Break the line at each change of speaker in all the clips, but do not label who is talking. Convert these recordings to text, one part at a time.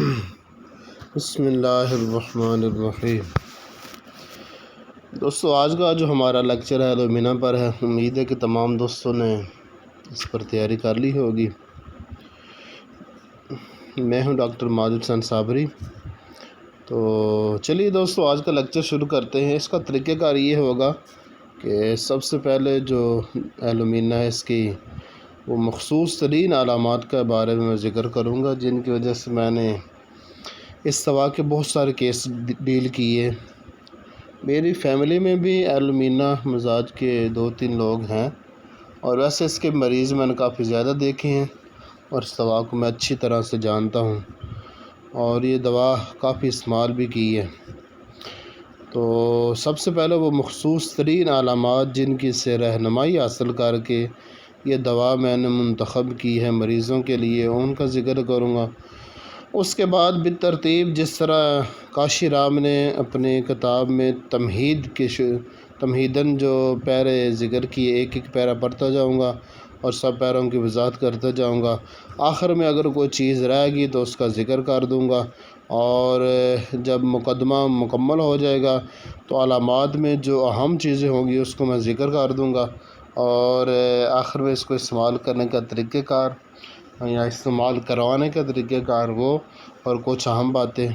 بسم اللہ الرحمن الرحیم۔ دوستو، آج کا جو ہمارا لیکچر ہے ایلومینا پر ہے۔ امید ہے کہ تمام دوستوں نے اس پر تیاری کر لی ہوگی۔ میں ہوں ڈاکٹر ماجد حسین صابری۔ تو چلیے دوستو، آج کا لیکچر شروع کرتے ہیں۔ اس کا طریقہ کار یہ ہوگا کہ سب سے پہلے جو ایلومینا ہے، اس کی وہ مخصوص ترین علامات کے بارے میں ذکر کروں گا، جن کی وجہ سے میں نے اس طرح کے بہت سارے کیس ڈیل کیے۔ میری فیملی میں بھی ایلومینا مزاج کے 2-3 لوگ ہیں، اور ویسے اس کے مریض میں نے کافی زیادہ دیکھے ہیں، اور اس دوا کو میں اچھی طرح سے جانتا ہوں، اور یہ دوا کافی استعمال بھی کی ہے۔ تو سب سے پہلے وہ مخصوص ترین علامات جن کی سے رہنمائی حاصل کر کے یہ دوا میں نے منتخب کی ہے مریضوں کے لیے، ان کا ذکر کروں گا۔ اس کے بعد بالترتیب جس طرح کاشی رام نے اپنے کتاب میں تمہیداً جو پیرے ذکر کیے، ایک ایک پیرا پڑھتا جاؤں گا اور سب پیروں کی وضاحت کرتا جاؤں گا۔ آخر میں اگر کوئی چیز رہ گئی تو اس کا ذکر کر دوں گا، اور جب مقدمہ مکمل ہو جائے گا تو علامات میں جو اہم چیزیں ہوں گی اس کو میں ذکر کر دوں گا، اور آخر میں اس کو استعمال کرنے کا طریقہ کار یا استعمال کروانے کا طریقہ کار وہ، اور کچھ اہم باتیں۔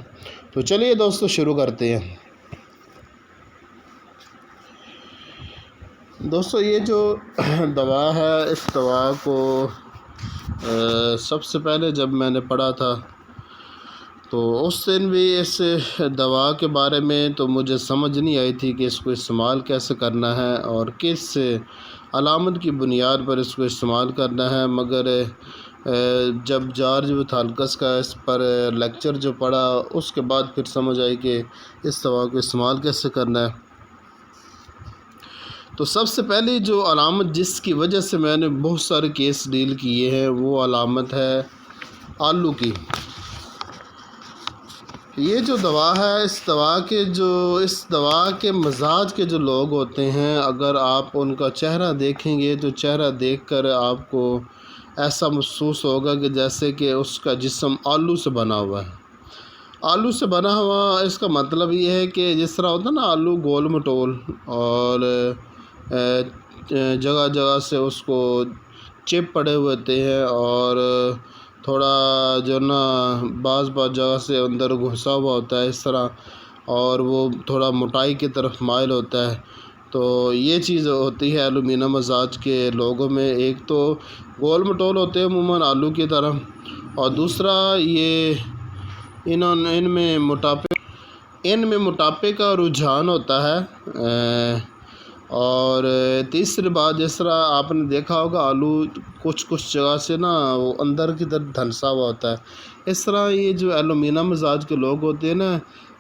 تو چلیے دوستو شروع کرتے ہیں۔ دوستو، یہ جو دوا ہے، اس دوا کو سب سے پہلے جب میں نے پڑھا تھا تو اس دن بھی اس دوا کے بارے میں تو مجھے سمجھ نہیں آئی تھی کہ اس کو استعمال کیسے کرنا ہے اور کس علامت کی بنیاد پر اس کو استعمال کرنا ہے، مگر جب جارج وتھالکس کا اس پر لیکچر جو پڑھا، اس کے بعد پھر سمجھ آئی کہ اس دوا کو استعمال کیسے کرنا ہے۔ تو سب سے پہلی جو علامت جس کی وجہ سے میں نے بہت سارے کیس ڈیل کیے ہیں، وہ علامت ہے آلو کی۔ یہ جو دوا ہے، اس دوا کے مزاج کے جو لوگ ہوتے ہیں، اگر آپ ان کا چہرہ دیکھیں گے تو چہرہ دیکھ کر آپ کو ایسا محسوس ہوگا کہ جیسے کہ اس کا جسم آلو سے بنا ہوا ہے۔ آلو سے بنا ہوا، اس کا مطلب یہ ہے کہ جس طرح ہوتا ہے نا آلو گول مٹول، اور جگہ جگہ سے اس کو چپ پڑے ہوئے ہوتے ہیں، اور تھوڑا جو نا بعض جگہ سے اندر گھسا ہوا ہوتا ہے اس طرح، اور وہ تھوڑا موٹائی کی طرف مائل ہوتا ہے۔ تو یہ چیز ہوتی ہے ایلومینا مزاج کے لوگوں میں۔ ایک تو گول مٹول ہوتے ہیں عموماً آلو کی طرح، اور دوسرا یہ ان میں موٹاپے کا رجحان ہوتا ہے، اور تیسری بات، جس طرح آپ نے دیکھا ہوگا آلو کچھ جگہ سے نا وہ اندر کی طرف دھنسا ہوا ہوتا ہے۔ اس طرح یہ جو ایلومینا مزاج کے لوگ ہوتے ہیں نا،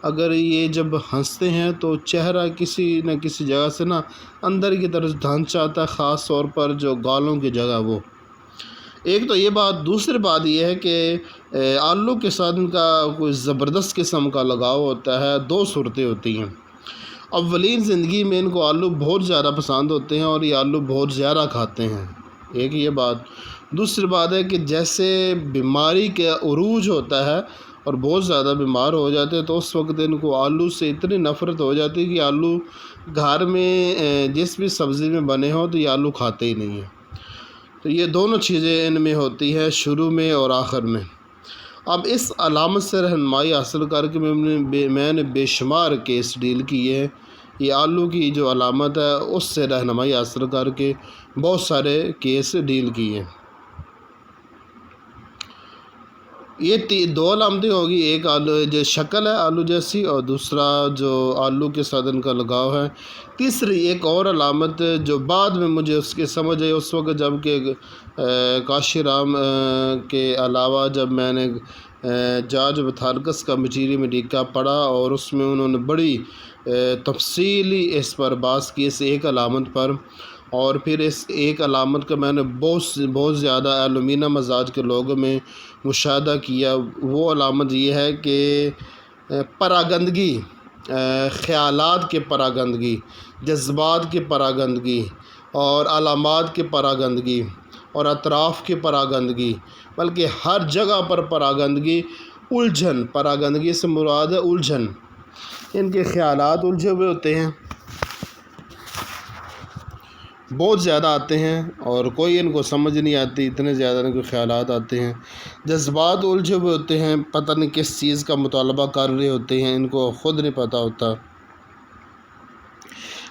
اگر یہ جب ہنستے ہیں تو چہرہ کسی نہ کسی جگہ سے نا اندر کی طرف دھنس جاتا ہے، خاص طور پر جو گالوں کی جگہ وہ۔ ایک تو یہ بات، دوسری بات یہ ہے کہ آلو کے ساتھ ان کا کوئی زبردست قسم کا لگاؤ ہوتا ہے۔ 2 صورتیں ہوتی ہیں۔ اولین زندگی میں ان کو آلو بہت زیادہ پسند ہوتے ہیں، اور یہ آلو بہت زیادہ کھاتے ہیں، ایک یہ بات۔ دوسری بات ہے کہ جیسے بیماری کا عروج ہوتا ہے اور بہت زیادہ بیمار ہو جاتے ہیں، تو اس وقت ان کو آلو سے اتنی نفرت ہو جاتی ہے کہ آلو گھر میں جس بھی سبزی میں بنے ہوں تو یہ آلو کھاتے ہی نہیں ہیں۔ تو یہ دونوں چیزیں ان میں ہوتی ہیں، شروع میں اور آخر میں۔ اب اس علامت سے رہنمائی حاصل کر کے میں نے بے شمار کیس ڈیل کیے ہیں۔ یہ آلو کی جو علامت ہے اس سے رہنمائی حاصل کر کے بہت سارے کیس ڈیل کیے ہیں۔ یہ 2 علامتیں ہوگی، ایک آلو جو شکل ہے آلو جیسی، اور دوسرا جو آلو کے ساتھ ان کا لگاؤ ہے۔ تیسری ایک اور علامت جو بعد میں مجھے اس کی سمجھ آئی، اس وقت جب کہ کاشی رام کے علاوہ جب میں نے جارج وتھالکس کا میٹیریم میڈیکا پڑھا، اور اس میں انہوں نے بڑی تفصیلی اس پر بات کی، اس ایک علامت پر، اور پھر اس ایک علامت کا میں نے بہت زیادہ ایلومینا مزاج کے لوگوں میں مشاہدہ کیا۔ وہ علامت یہ ہے کہ پراگندگی، خیالات کی پراگندگی، جذبات کی پراگندگی، اور علامات کی پراگندگی، اور اطراف کی پراگندگی، بلکہ ہر جگہ پر پراگندگی، الجھن، پراگندگی سے مراد ہے الجھن، ان کے خیالات الجھے ہوئے ہوتے ہیں، بہت زیادہ آتے ہیں اور کوئی ان کو سمجھ نہیں آتی، اتنے زیادہ ان کے خیالات آتے ہیں، جذبات الجھے ہوئے ہوتے ہیں، پتہ نہیں کس چیز کا مطالبہ کر رہے ہوتے ہیں، ان کو خود نہیں پتہ ہوتا۔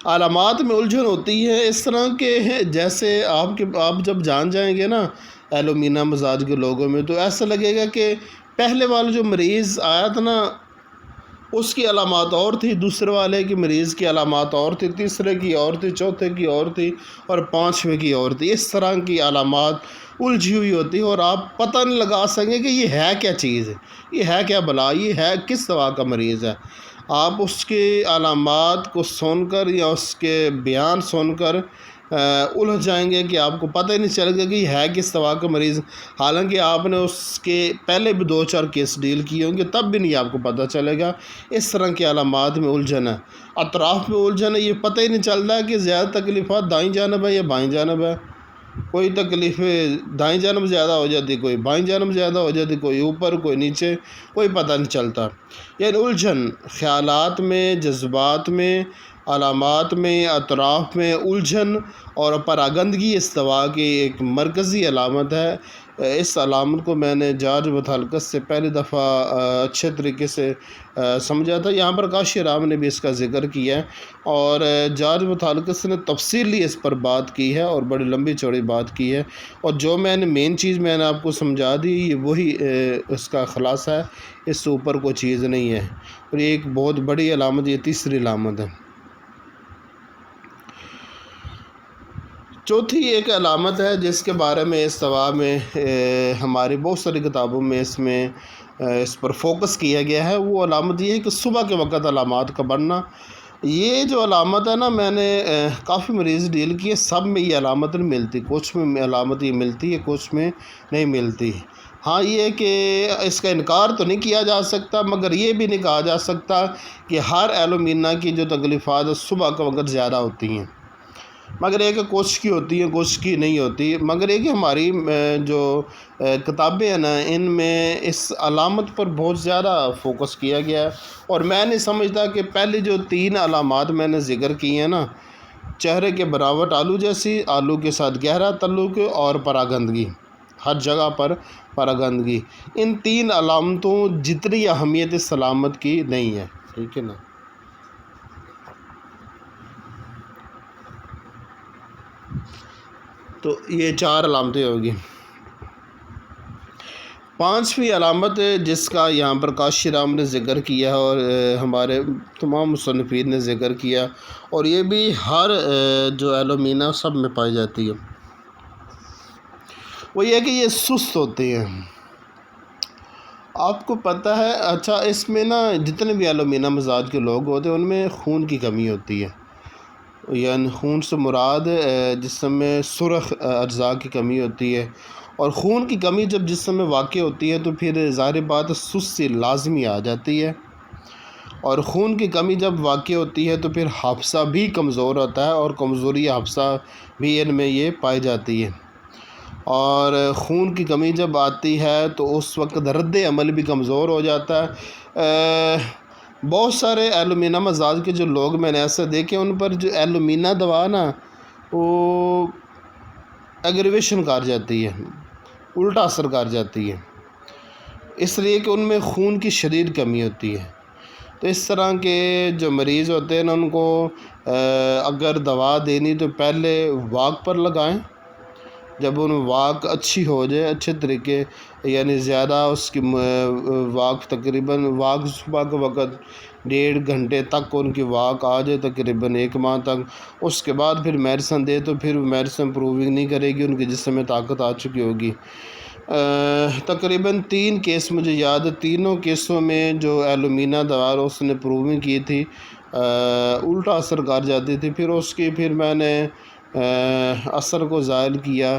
علامات میں الجھن ہوتی ہے اس طرح کے جیسے آپ جب جان جائیں گے نا ایلومینا مزاج کے لوگوں میں، تو ایسا لگے گا کہ پہلے والا جو مریض آیا تھا نا اس کی علامات اور تھی، دوسرے والے کی مریض کی علامات اور تھی، تیسرے کی اور تھی، چوتھے کی اور تھی اور پانچویں کی اور تھی۔ اس طرح کی علامات الجھی ہوئی ہوتی ہے اور آپ پتہ نہیں لگا سکیں کہ یہ ہے کیا چیز ہے، یہ ہے کیا بلا، یہ ہے کس دوا کا مریض ہے۔ آپ اس کے علامات کو سن کر یا اس کے بیان سن کر الجھ جائیں گے کہ آپ کو پتہ ہی نہیں چلے گا کہ یہ ہے کس دوا کا مریض، حالانکہ آپ نے اس کے پہلے بھی 2-4 کیس ڈیل کیے ہوں گے، تب بھی نہیں آپ کو پتہ چلے گا۔ اس طرح کے علامات میں الجھن ہے، اطراف میں الجھن ہے، یہ پتہ ہی نہیں چلتا کہ زیادہ تکلیفات دائیں جانب ہے یا بائیں جانب ہے، کوئی تکلیفیں دائیں جانب زیادہ ہو جاتی، کوئی بائیں جانب زیادہ ہو جاتی، کوئی اوپر کوئی نیچے، کوئی پتہ نہیں چلتا۔ یعنی الجھن خیالات میں، جذبات میں، علامات میں، اطراف میں الجھن اور پراگندگی اس دوا کی ایک مرکزی علامت ہے۔ اس علامت کو میں نے جارج بطھالکس سے پہلی دفعہ اچھے طریقے سے سمجھا تھا، یہاں پر کاشی رام نے بھی اس کا ذکر کیا ہے اور جارج بطھالکس نے تفصیلی اس پر بات کی ہے اور بڑی لمبی چوڑی بات کی ہے، اور جو میں نے مین چیز میں نے آپ کو سمجھا دی یہ وہی اس کا خلاصہ ہے، اس سے اوپر کوئی چیز نہیں ہے، اور یہ ایک بہت بڑی علامت، یہ تیسری علامت ہے۔ چوتھی ایک علامت ہے جس کے بارے میں اس دوا میں ہماری بہت ساری کتابوں میں اس پر فوکس کیا گیا ہے، وہ علامت یہ ہے کہ صبح کے وقت علامات کا بڑھنا۔ یہ جو علامت ہے نا، میں نے کافی مریض ڈیل کیے، سب میں یہ علامت نہیں ملتی، کچھ میں علامت یہ ملتی ہے، کچھ میں نہیں ملتی۔ ہاں یہ کہ اس کا انکار تو نہیں کیا جا سکتا، مگر یہ بھی نہیں کہا جا سکتا کہ ہر ایلومینا کی جو تکلیفات صبح کے وقت زیادہ ہوتی ہیں، مگر ایک کچھ کی ہوتی ہیں، کچھ کی نہیں ہوتی، مگر ایک ہماری جو کتابیں ہیں نا ان میں اس علامت پر بہت زیادہ فوکس کیا گیا ہے، اور میں نہیں سمجھتا کہ پہلی جو 3 علامات میں نے ذکر کی ہیں نا، چہرے کے بناوٹ آلو جیسی، آلو کے ساتھ گہرا تعلق اور پراگندگی، ہر جگہ پر پراگندگی، ان 3 علامتوں جتنی اہمیت اس علامت کی نہیں ہے، ٹھیک ہے نا۔ تو یہ 4 علامتیں ہوگی۔ 5ویں علامت جس کا یہاں پر کاشی رام نے ذکر کیا اور ہمارے تمام مصنفین نے ذکر کیا، اور یہ بھی ہر جو ایلومینا سب میں پائی جاتی ہے، وہ یہ کہ یہ سست ہوتے ہیں۔ آپ کو پتہ ہے، اچھا اس میں نا جتنے بھی ایلومینا مزاج کے لوگ ہوتے ہیں ان میں خون کی کمی ہوتی ہے، یعنی خون سے مراد جسم میں سرخ اجزاء کی کمی ہوتی ہے، اور خون کی کمی جب جسم میں واقع ہوتی ہے تو پھر ظاہر بات سستی لازمی آ جاتی ہے، اور خون کی کمی جب واقع ہوتی ہے تو پھر حافظہ بھی کمزور ہوتا ہے، اور کمزوری حافظہ بھی ان میں یہ پائی جاتی ہے، اور خون کی کمی جب آتی ہے تو اس وقت رد عمل بھی کمزور ہو جاتا ہے۔ بہت سارے ایلومینا مزاج کے جو لوگ میں نے ایسے دیکھے ان پر جو ایلومینا دوا نا وہ ایگریویشن کر جاتی ہے، الٹا اثر کر جاتی ہے، اس لیے کہ ان میں خون کی شدید کمی ہوتی ہے۔ تو اس طرح کے جو مریض ہوتے ہیں نا ان کو اگر دوا دینی تو پہلے واک پر لگائیں، جب ان واک اچھی ہو جائے اچھے طریقے، یعنی زیادہ اس کی واک تقریباً واک صبح کے وقت 1.5 گھنٹے تک ان کی واک آ جائے تقریباً 1 ماہ تک، اس کے بعد پھر میڈیسن دے تو پھر میڈیسن پروونگ نہیں کرے گی، ان کے جسم میں طاقت آ چکی ہوگی۔ تقریباً 3 کیس مجھے یاد ہے، تینوں کیسوں میں جو ایلومینا دوا اس نے پروونگ کی تھی الٹا اثر کر جاتی تھی، پھر میں نے اثر کو زائل کیا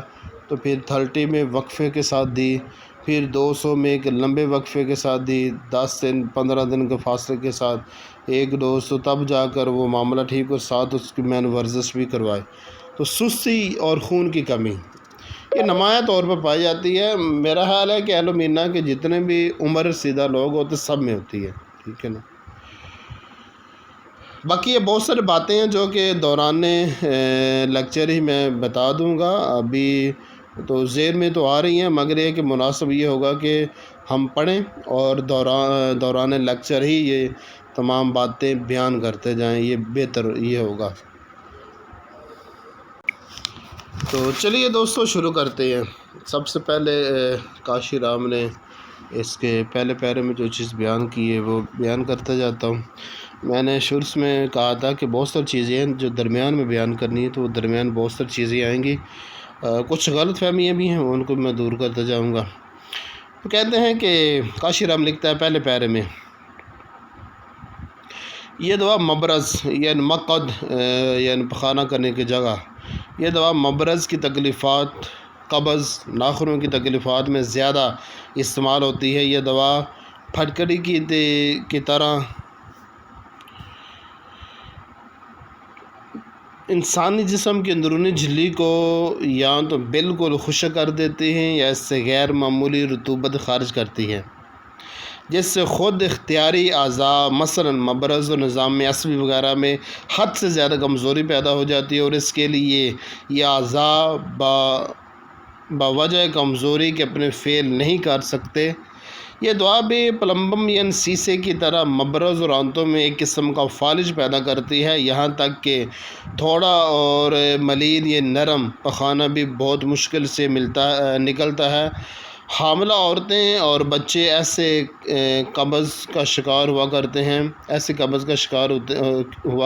تو پھر 30 میں وقفے کے ساتھ دی، پھر 200 میں ایک لمبے وقفے کے ساتھ دی، 10 دن 15 دن کے فاصلے کے ساتھ ایک ڈوز، تو تب جا کر وہ معاملہ ٹھیک، اور ساتھ اس کی میں نے ورزش بھی کروائی۔ تو سستی اور خون کی کمی یہ نمایاں طور پر پائی جاتی ہے۔ میرا خیال ہے کہ ایلومینا کے جتنے بھی عمر رسیدہ لوگ ہوتے سب میں ہوتی ہے، ٹھیک ہے نا۔ باقی یہ بہت ساری باتیں ہیں جو کہ دوران لیکچر ہی میں بتا دوں گا، ابھی تو ذہن میں تو آ رہی ہیں، مگر یہ کہ مناسب یہ ہوگا کہ ہم پڑھیں اور دوران لیکچر ہی یہ تمام باتیں بیان کرتے جائیں، یہ بہتر یہ ہوگا۔ تو چلیے دوستو شروع کرتے ہیں۔ سب سے پہلے کاشی رام نے اس کے پہلے پیرے میں جو چیز بیان کی ہے وہ بیان کرتا جاتا ہوں۔ میں نے شروع میں کہا تھا کہ بہت ساری چیزیں ہیں جو درمیان میں بیان کرنی ہے، تو وہ درمیان بہت ساری چیزیں آئیں گی، کچھ غلط فہمیاں بھی ہیں، ان کو میں دور کرتا جاؤں گا۔ تو کہتے ہیں کہ کاشی رام لکھتا ہے پہلے پیرے میں، یہ دوا مبرز یعنی مقد یعنی پخانہ کرنے کی جگہ، یہ دوا مبرز کی تکلیفات، قبض، ناخنوں کی تکلیفات میں زیادہ استعمال ہوتی ہے۔ یہ دوا پھٹکڑی کی طرح انسانی جسم کی اندرونی جھلی کو یا تو بالکل خشک کر دیتی ہیں یا اس سے غیر معمولی رطوبت خارج کرتی ہے، جس سے خود اختیاری اعضاء مثلا مبرز و نظام عصبی وغیرہ میں حد سے زیادہ کمزوری پیدا ہو جاتی ہے، اور اس کے لیے یہ اعضاء بوجہ کمزوری کے اپنے فعل نہیں کر سکتے۔ یہ دوا بھی پلمبم یعنی سیسے کی طرح مبرز اور آنتوں میں ایک قسم کا فالج پیدا کرتی ہے، یہاں تک کہ تھوڑا اور ملیل یہ نرم پخانہ بھی بہت مشکل سے نکلتا ہے۔ حاملہ عورتیں اور بچے ایسے قبض کا شکار ہوا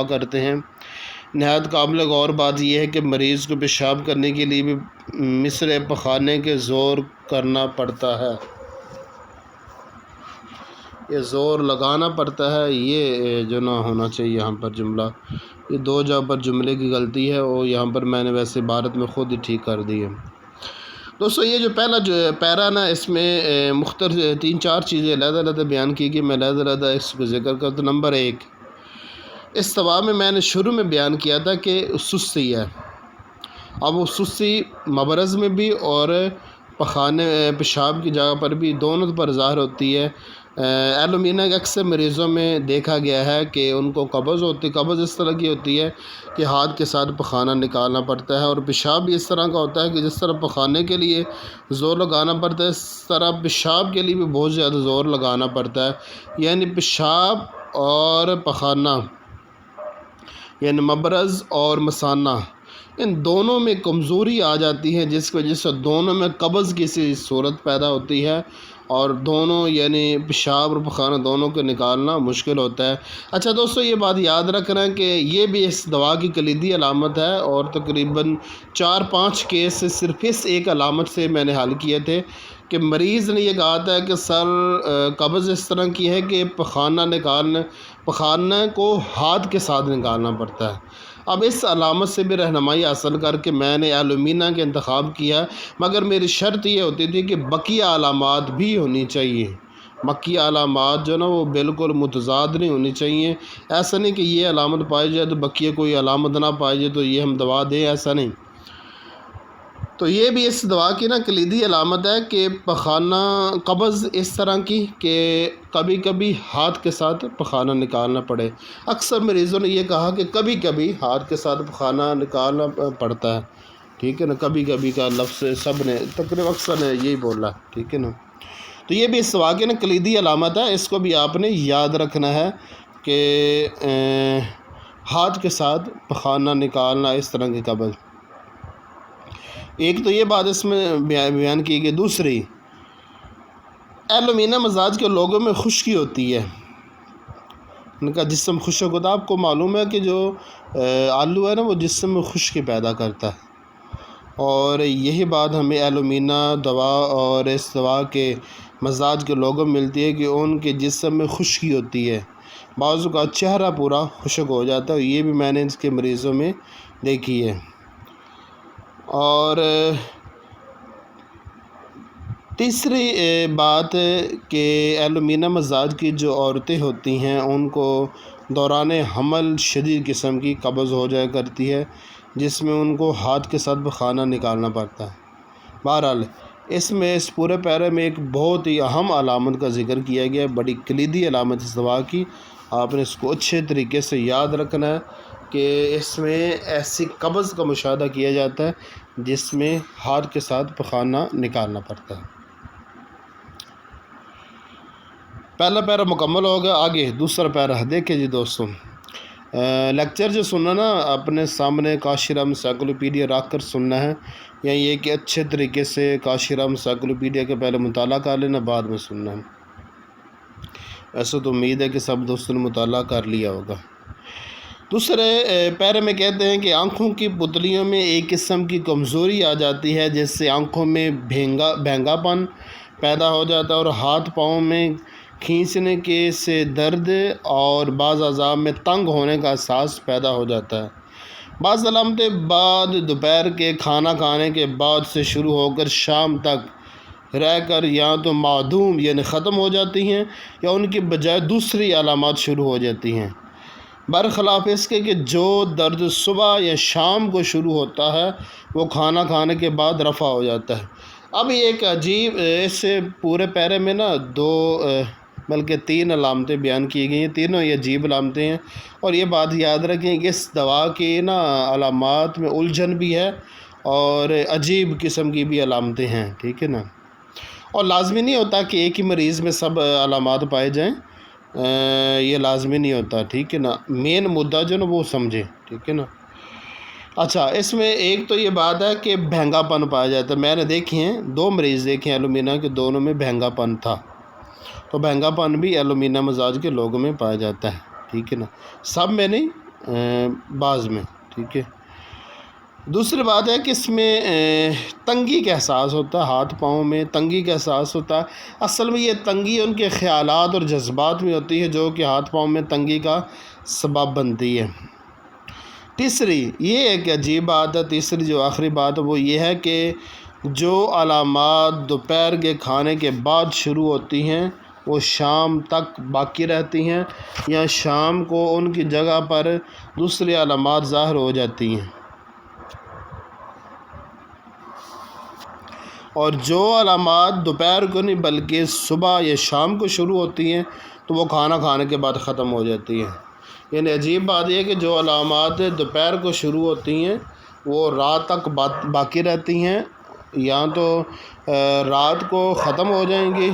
کرتے ہیں۔ نہایت قابل غور بات یہ ہے کہ مریض کو پیشاب کرنے کے لیے بھی مصرع پخانے کے زور کرنا پڑتا ہے، یہ زور لگانا پڑتا ہے، یہ جو نہ ہونا چاہیے یہاں پر جملہ، یہ دو جگہ پر جملے کی غلطی ہے، اور یہاں پر میں نے ویسے عبارت میں خود ہی ٹھیک کر دی ہے۔ دوستو یہ جو پہلا جو پیرا نا، اس میں مختلف 3-4 چیزیں علیحدہ بیان کی گئی، میں علیحدہ اس کو ذکر کرتا ہوں۔ نمبر 1، اس دوا میں نے شروع میں بیان کیا تھا کہ سستی ہے۔ اب وہ سستی مبرز میں بھی اور پخانے پیشاب کی جگہ پر بھی دونوں پر ظاہر ہوتی ہے۔ ایلومینا کے اکثر مریضوں میں دیکھا گیا ہے کہ ان کو قبض اس طرح کی ہوتی ہے کہ ہاتھ کے ساتھ پخانہ نکالنا پڑتا ہے، اور پیشاب بھی اس طرح کا ہوتا ہے کہ جس طرح پخانے کے لیے زور لگانا پڑتا ہے، اس طرح پیشاب کے لیے بھی بہت زیادہ زور لگانا پڑتا ہے۔ یعنی پیشاب اور پخانہ یعنی مبرز اور مثانہ، ان دونوں میں کمزوری آ جاتی ہے، جس کی وجہ سے دونوں میں قبض کی سی صورت پیدا ہوتی ہے، اور دونوں یعنی پیشاب اور پخانہ دونوں کو نکالنا مشکل ہوتا ہے۔ اچھا دوستو یہ بات یاد رکھنا کہ یہ بھی اس دوا کی کلیدی علامت ہے، اور تقریباً 4-5 کیس صرف اس ایک علامت سے میں نے حل کیے تھے کہ مریض نے یہ کہا تھا کہ سر قبض اس طرح کی ہے کہ پخانہ کو ہاتھ کے ساتھ نکالنا پڑتا ہے۔ اب اس علامت سے بھی رہنمائی حاصل کر کے میں نے ایلومینا کا انتخاب کیا، مگر میری شرط یہ ہوتی تھی کہ بقیہ علامات بھی ہونی چاہیے، بقیہ علامات جو نا وہ بالکل متضاد نہیں ہونی چاہیے۔ ایسا نہیں کہ یہ علامت پائی جائے تو بقیہ کوئی علامت نہ پائی جائے تو یہ ہم دوا دیں، ایسا نہیں۔ تو یہ بھی اس دوا کی نا کلیدی علامت ہے کہ پخانہ قبض اس طرح کی کہ کبھی کبھی ہاتھ کے ساتھ پخانہ نکالنا پڑے۔ اکثر مریضوں نے یہ کہا کہ کبھی کبھی ہاتھ کے ساتھ پخانہ نکالنا پڑتا ہے، ٹھیک ہے نا، کبھی کبھی کا لفظ سب نے تقریباً اکثر نے یہی بولا، ٹھیک ہے نا۔ تو یہ بھی اس دوا کی نا کلیدی علامت ہے، اس کو بھی آپ نے یاد رکھنا ہے کہ ہاتھ کے ساتھ پخانہ نکالنا اس طرح کی قبض۔ ایک تو یہ بات اس میں بیان کی گئی۔ دوسری، ایلومینا مزاج کے لوگوں میں خشکی ہوتی ہے، ان کا جسم خشک ہوتا ہے۔ آپ کو معلوم ہے کہ جو آلو ہے نا وہ جسم میں خشکی پیدا کرتا ہے، اور یہی بات ہمیں ایلومینا دوا اور اس دوا کے مزاج کے لوگوں میں ملتی ہے کہ ان کے جسم میں خشکی ہوتی ہے، بعضوں کا چہرہ پورا خشک ہو جاتا ہے، یہ بھی میں نے اس کے مریضوں میں دیکھی ہے۔ اور تیسری بات کہ ایلومینا مزاج کی جو عورتیں ہوتی ہیں ان کو دوران حمل شدید قسم کی قبض ہو جایا کرتی ہے، جس میں ان کو ہاتھ کے ساتھ پخانہ نکالنا پڑتا ہے۔ بہرحال اس پورے پیرے میں ایک بہت ہی اہم علامت کا ذکر کیا گیا ہے، بڑی کلیدی علامت اس دوا کی، آپ نے اس کو اچھے طریقے سے یاد رکھنا ہے کہ اس میں ایسی قبض کا مشاہدہ کیا جاتا ہے جس میں ہاتھ کے ساتھ پخانہ نکالنا پڑتا ہے۔ پہلا پیرا مکمل ہو گیا، آگے دوسرا پیرا دیکھیں جی دوستوں، لیکچر جو سننا نا اپنے سامنے کاشیرام انسائکلوپیڈیا رکھ کر سننا ہے، یا یہ کہ اچھے طریقے سے کاشیرام انسائکلوپیڈیا کے پہلے مطالعہ کر لینا، بعد میں سننا ہے۔ ایسا تو امید ہے کہ سب دوستوں نے مطالعہ کر لیا ہوگا۔ دوسرے پیرے میں کہتے ہیں کہ آنکھوں کی پتلیوں میں ایک قسم کی کمزوری آ جاتی ہے، جس سے آنکھوں میں بھینگا پن پیدا ہو جاتا ہے اور ہاتھ پاؤں میں کھینچنے کے سے درد اور بعض اعضاء میں تنگ ہونے کا احساس پیدا ہو جاتا ہے۔ بعض علامتیں بعد دوپہر کے کھانا کھانے کے بعد سے شروع ہو کر شام تک رہ کر یا تو معدوم یعنی ختم ہو جاتی ہیں، یا ان کی بجائے دوسری علامات شروع ہو جاتی ہیں، برخلاف اس کے کہ جو درد صبح یا شام کو شروع ہوتا ہے وہ کھانا کھانے کے بعد رفع ہو جاتا ہے۔ اب یہ ایک عجیب، اس پورے پیرے میں نا بلکہ 3 علامتیں بیان کی گئی ہیں، تینوں یہ عجیب علامتیں ہیں، اور یہ بات یاد رکھیں کہ اس دوا کی نا علامات میں الجھن بھی ہے اور عجیب قسم کی بھی علامتیں ہیں، ٹھیک ہے نا، اور لازمی نہیں ہوتا کہ ایک ہی مریض میں سب علامات پائے جائیں، یہ لازمی نہیں ہوتا، ٹھیک ہے نا، مین مدعا جو نا وہ سمجھیں، ٹھیک ہے نا۔ اچھا، اس میں ایک تو یہ بات ہے کہ بھینگا پن پایا جاتا ہے، میں نے دیکھی ہیں 2 مریض دیکھے ہیں ایلومینا کے، دونوں میں بھینگا پن تھا، تو بھینگا پن بھی ایلومینا مزاج کے لوگوں میں پایا جاتا ہے، ٹھیک ہے نا، سب میں نہیں، بعض میں، ٹھیک ہے۔ دوسری بات ہے کہ اس میں تنگی کا احساس ہوتا ہے، ہاتھ پاؤں میں تنگی کا احساس ہوتا ہے، اصل میں یہ تنگی ان کے خیالات اور جذبات میں ہوتی ہے جو کہ ہاتھ پاؤں میں تنگی کا سبب بنتی ہے۔ تیسری یہ ایک عجیب بات ہے، تیسری جو آخری بات ہے وہ یہ ہے کہ جو علامات دوپہر کے کھانے کے بعد شروع ہوتی ہیں وہ شام تک باقی رہتی ہیں، یا شام کو ان کی جگہ پر دوسری علامات ظاہر ہو جاتی ہیں، اور جو علامات دوپہر کو نہیں بلکہ صبح یا شام کو شروع ہوتی ہیں تو وہ کھانا کھانے کے بعد ختم ہو جاتی ہیں۔ یعنی عجیب بات یہ ہے کہ جو علامات دوپہر کو شروع ہوتی ہیں وہ رات تک باقی رہتی ہیں، یا تو رات کو ختم ہو جائیں گی،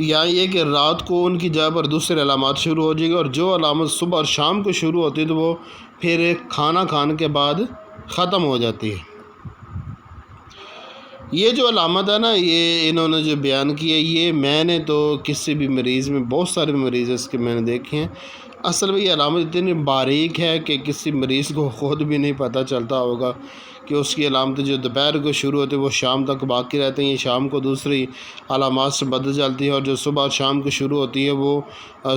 یا یہ کہ رات کو ان کی جگہ پر دوسرے علامات شروع ہو جائیں گی، اور جو علامت صبح اور شام کو شروع ہوتی ہے تو وہ پھر کھانا کھانے کے بعد ختم ہو جاتی ہے۔ یہ جو علامت ہے نا، یہ انہوں نے جو بیان کی ہے، یہ میں نے تو کسی بھی مریض میں، بہت سارے مریض اس کے میں نے دیکھے ہیں، اصل میں یہ علامت اتنی باریک ہے کہ کسی مریض کو خود بھی نہیں پتہ چلتا ہوگا کہ اس کی علامتیں جو دوپہر کو شروع ہوتی ہے وہ شام تک باقی رہتے ہیں، یہ شام کو دوسری علامات سے بدل جاتی ہے، اور جو صبح اور شام کو شروع ہوتی ہے وہ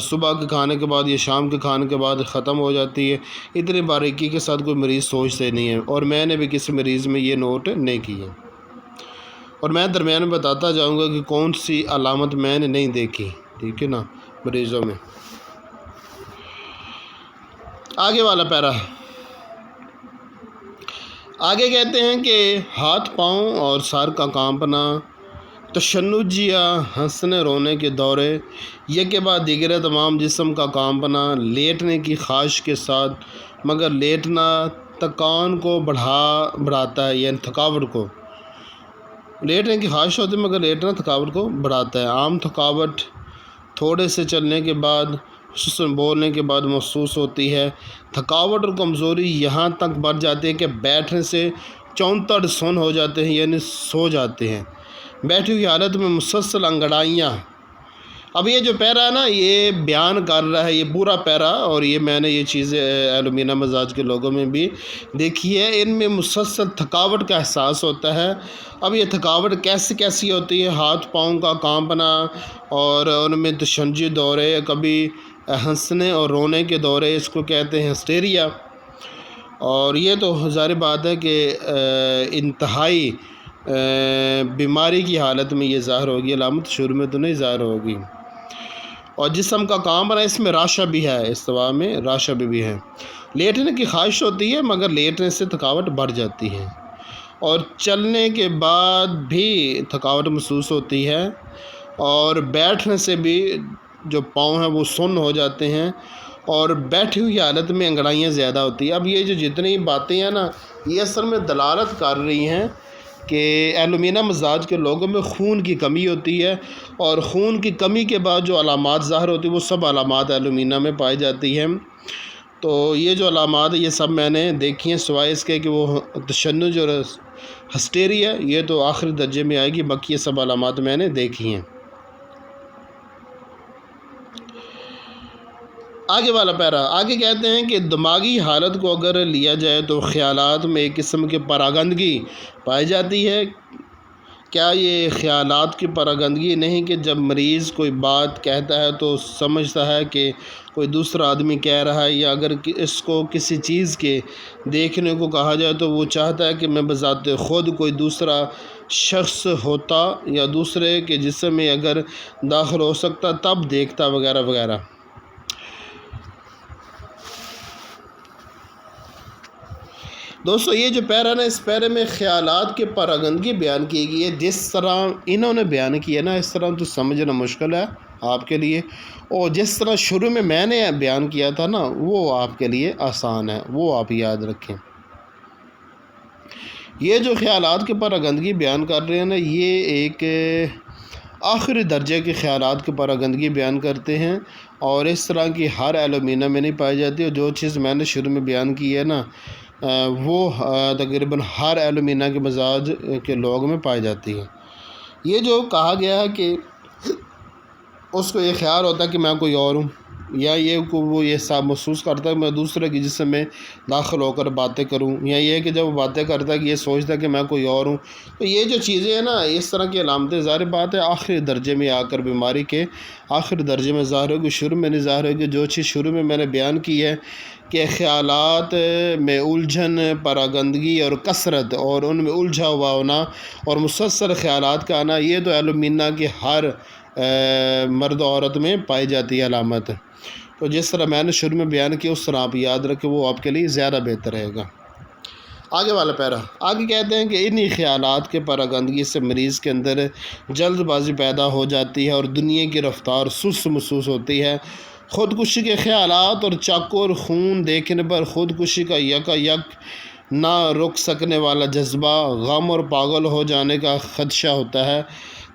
صبح کے کھانے کے بعد یا شام کے کھانے کے بعد ختم ہو جاتی ہے۔ اتنی باریکی کے ساتھ کوئی مریض سوچتے نہیں ہے، اور میں نے بھی کسی مریض میں یہ نوٹ نہیں کی ہے، اور میں درمیان میں بتاتا جاؤں گا کہ کون سی علامت میں نے نہیں دیکھی، ٹھیک ہے نا، مریضوں میں۔ آگے والا پیرا، آگے کہتے ہیں کہ ہاتھ پاؤں اور سر کا کانپنا، تشنج یا ہنسنے رونے کے دورے، یک کے بعد دیگر تمام جسم کا کانپنا، لیٹنے کی خواہش کے ساتھ مگر لیٹنا تکان کو بڑھاتا ہے، یعنی تھکاوٹ کو، لیٹنے کی خواہش ہوتی ہے مگر لیٹنا تھکاوٹ کو بڑھاتا ہے، عام تھکاوٹ تھوڑے سے چلنے کے بعد، خصوصاً بولنے کے بعد محسوس ہوتی ہے، تھکاوٹ اور کمزوری یہاں تک بڑھ جاتی ہے کہ بیٹھنے سے چونتڑ سن ہو جاتے ہیں، یعنی سو جاتے ہیں، بیٹھی ہوئی حالت میں مسلسل انگڑائیاں۔ اب یہ جو پیرا ہے نا، یہ بیان کر رہا ہے، یہ پورا پیرا، اور یہ میں نے یہ چیزیں ایلومینا مزاج کے لوگوں میں بھی دیکھی ہے، ان میں مسلسل تھکاوٹ کا احساس ہوتا ہے۔ اب یہ تھکاوٹ کیسی ہوتی ہے؟ ہاتھ پاؤں کا کانپنا، اور ان میں تشنجی دورے، کبھی ہنسنے اور رونے کے دورے، اس کو کہتے ہیں ہسٹیریا، اور یہ تو ظاہر بات ہے کہ انتہائی بیماری کی حالت میں یہ ظاہر ہوگی، علامت شروع میں تو نہیں ظاہر ہوگی۔ اور جسم کا کانپنا، اس میں راشا بھی ہے، اس دوا میں راشا بھی ہے۔ لیٹنے کی خواہش ہوتی ہے مگر لیٹنے سے تھکاوٹ بڑھ جاتی ہے، اور چلنے کے بعد بھی تھکاوٹ محسوس ہوتی ہے، اور بیٹھنے سے بھی جو پاؤں ہیں وہ سن ہو جاتے ہیں، اور بیٹھی ہوئی حالت میں انگڑائیاں زیادہ ہوتی ہیں۔ اب یہ جو جتنی باتیں ہیں نا، یہ اصل میں دلالت کر رہی ہیں کہ ایلومینا مزاج کے لوگوں میں خون کی کمی ہوتی ہے، اور خون کی کمی کے بعد جو علامات ظاہر ہوتی ہیں وہ سب علامات ایلومینا میں پائی جاتی ہیں۔ تو یہ جو علامات ہیں یہ سب میں نے دیکھی ہیں، سوائے اس کے کہ وہ تشنج اور ہسٹیریا یہ تو آخری درجے میں آئے گی، باقی یہ سب علامات میں نے دیکھی ہیں۔ آگے والا پیرا آگے کہتے ہیں کہ دماغی حالت کو اگر لیا جائے تو خیالات میں ایک قسم کی پراگندگی پائی جاتی ہے۔ کیا یہ خیالات کی پراگندگی نہیں کہ جب مریض کوئی بات کہتا ہے تو سمجھتا ہے کہ کوئی دوسرا آدمی کہہ رہا ہے، یا اگر اس کو کسی چیز کے دیکھنے کو کہا جائے تو وہ چاہتا ہے کہ میں بذات خود کوئی دوسرا شخص ہوتا یا دوسرے کے جسم میں اگر داخل ہو سکتا تب دیکھتا وغیرہ وغیرہ۔ دوستو یہ جو پیرا نا، اس پیرے میں خیالات کی پراگندگی بیان کی گئی ہے۔ جس طرح انہوں نے بیان کیا نا اس طرح تو سمجھنا مشکل ہے آپ کے لیے، اور جس طرح شروع میں نے بیان کیا تھا نا وہ آپ کے لیے آسان ہے، وہ آپ یاد رکھیں۔ یہ جو خیالات کی پراگندگی بیان کر رہے ہیں نا، یہ ایک آخری درجے کے خیالات کی پراگندگی بیان کرتے ہیں، اور اس طرح کی ہر ایلومینا میں نہیں پائی جاتی، اور جو چیز میں نے شروع میں بیان کی ہے نا وہ تقریباً ہر ایلومینا کے مزاج کے لوگ میں پائی جاتی ہے۔ یہ جو کہا گیا ہے کہ اس کو یہ خیال ہوتا ہے کہ میں کوئی اور ہوں، یا وہ یہ صاحب محسوس کرتا ہے کہ میں دوسرے کے جسم میں داخل ہو کر باتیں کروں، یا یہ کہ جب وہ باتیں کرتا ہے کہ یہ سوچتا ہے کہ میں کوئی اور ہوں۔ تو یہ جو چیزیں ہیں نا اس طرح کی علامتیں، ظاہر بات ہے آخری درجے میں آ کر بیماری کے آخری درجے میں ظاہر ہوگی، شروع میں نہیں ظاہر ہوگی۔ جو چیز شروع میں نے بیان کی ہے کہ خیالات میں الجھن، پراگندگی اور کثرت، اور ان میں الجھا ہوا ہونا اور مسلسل خیالات کا آنا، یہ تو ایلومینا کی ہر مرد و عورت میں پائی جاتی ہے علامت۔ تو جس طرح میں نے شروع میں بیان کیا اس طرح آپ یاد رکھیں، وہ آپ کے لیے زیادہ بہتر رہے گا۔ آگے والا پیرا آگے کہتے ہیں کہ انہی خیالات کے پراگندگی سے مریض کے اندر جلد بازی پیدا ہو جاتی ہے، اور دنیا کی رفتار سست محسوس ہوتی ہے۔ خودکشی کے خیالات اور چاقو اور خون دیکھنے پر خودکشی کا یک نہ رک سکنے والا جذبہ، غم اور پاگل ہو جانے کا خدشہ ہوتا ہے۔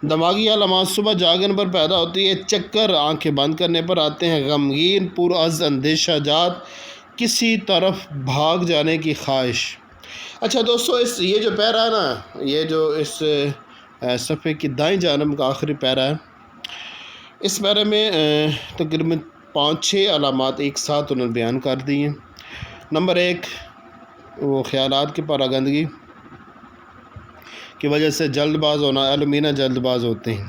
دماغی علامات صبح جاگنے پر پیدا ہوتی ہے، چکر آنکھیں بند کرنے پر آتے ہیں، غمگین پرعز اندیشہ جات، کسی طرف بھاگ جانے کی خواہش۔ اچھا دوستو، یہ جو پیرا ہے نا، یہ جو اس صفحے کی دائیں جانب کا آخری پیرا ہے، اس پیرے میں تقریباً 5-6 علامات ایک ساتھ انہوں نے بیان کر دی ہیں۔ نمبر 1، وہ خیالات کی پراگندگی کی وجہ سے جلد باز ہونا، ایلومینا جلد باز ہوتے ہیں۔